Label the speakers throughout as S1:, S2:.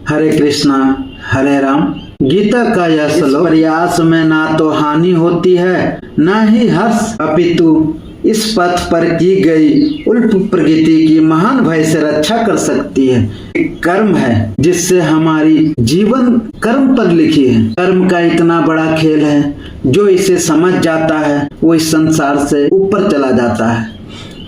S1: हरे कृष्णा हरे राम। गीता का यह श्लोक, प्रयास में ना तो हानि होती है ना ही हर्ष, अपितु इस पथ पर की गई उल्ट प्रकृति की महान भय से रक्षा कर सकती है। एक कर्म है जिससे हमारी जीवन कर्म पर लिखी है। कर्म का इतना बड़ा खेल है, जो इसे समझ जाता है वो इस संसार से ऊपर चला जाता है,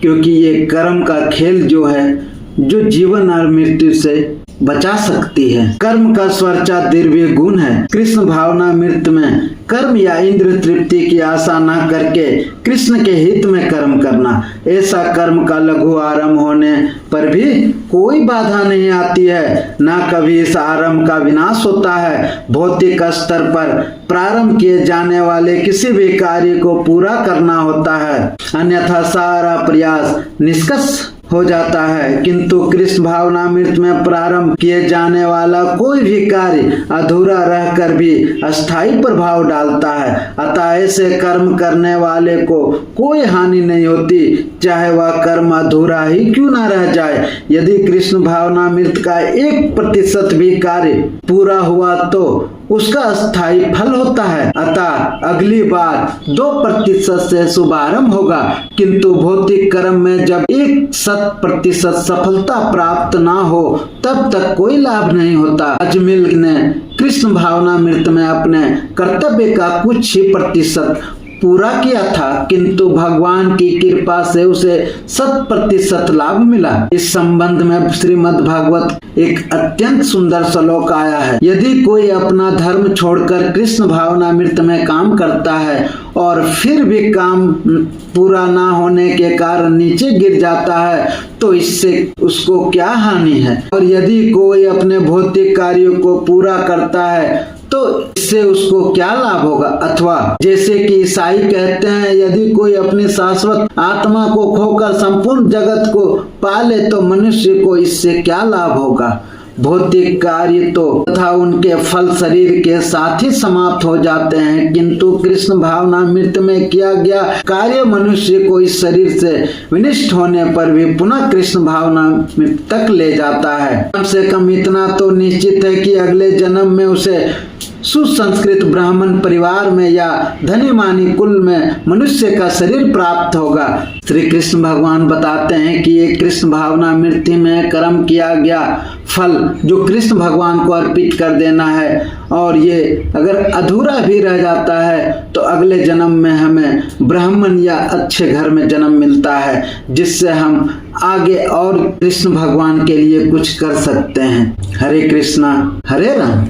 S1: क्योंकि ये कर्म का खेल जो है, जो जीवन और मृत्यु से बचा सकती है। कर्म का स्वर्चा दिव्य गुण है। कृष्ण भावनामृत में कर्म या इंद्र तृप्ति की आशा न करके कृष्ण के हित में कर्म करना, ऐसा कर्म का लघु आरंभ होने पर भी कोई बाधा नहीं आती है, न कभी इस आरंभ का विनाश होता है। भौतिक स्तर पर प्रारंभ किए जाने वाले किसी भी कार्य को पूरा करना होता है, अन्यथा सारा प्रयास निष्कर्ष हो जाता है। किंतु कृष्ण भावनामृत में प्रारंभ किए जाने वाला कोई भी कार्य अधूरा रहकर भी अस्थायी प्रभाव डालता है। अतः ऐसे कर्म करने वाले को कोई हानि नहीं होती, चाहे वह कर्म अधूरा ही क्यों न रह जाए। यदि कृष्ण भावनामृत का 1% भी कार्य पूरा हुआ तो उसका स्थायी फल होता है। अतः अगली बार 2% से शुभारंभ होगा, किंतु भौतिक कर्म में जब 100% सफलता प्राप्त ना हो तब तक कोई लाभ नहीं होता। अजमिल ने कृष्ण भावनामृत में अपने कर्तव्य का कुछ ही प्रतिशत पूरा किया था, किंतु भगवान की कृपा से उसे 100% लाभ मिला। इस संबंध में श्रीमद् भागवत एक अत्यंत सुंदर श्लोक आया है। यदि कोई अपना धर्म छोड़कर कृष्ण भावनामृत में काम करता है और फिर भी काम पूरा ना होने के कारण नीचे गिर जाता है तो इससे उसको क्या हानि है, और यदि कोई अपने भौतिक कार्यों को पूरा करता है तो इससे उसको क्या लाभ होगा। अथवा जैसे कि ईसाई कहते हैं, यदि कोई अपनी शाश्वत आत्मा को खोकर संपूर्ण जगत को पाले तो मनुष्य को इससे क्या लाभ होगा। भौतिक कार्य तो तथा उनके फल शरीर के साथ ही समाप्त हो जाते हैं, किंतु कृष्ण भावनामृत में किया गया कार्य मनुष्य को इस शरीर से विनिष्ट होने पर भी पुनः कृष्ण भावनामृत तक ले जाता है। कम से कम इतना तो निश्चित है कि अगले जन्म में उसे सुसंस्कृत ब्राह्मण परिवार में या धनी मानी कुल में मनुष्य का शरीर प्राप्त होगा। श्री कृष्ण भगवान बताते हैं कि ये कृष्ण भावनामृत में कर्म किया गया फल जो कृष्ण भगवान को अर्पित कर देना है, और ये अगर अधूरा भी रह जाता है तो अगले जन्म में हमें ब्राह्मण या अच्छे घर में जन्म मिलता है, जिससे हम आगे और कृष्ण भगवान के लिए कुछ कर सकते हैं। हरे कृष्णा हरे राम।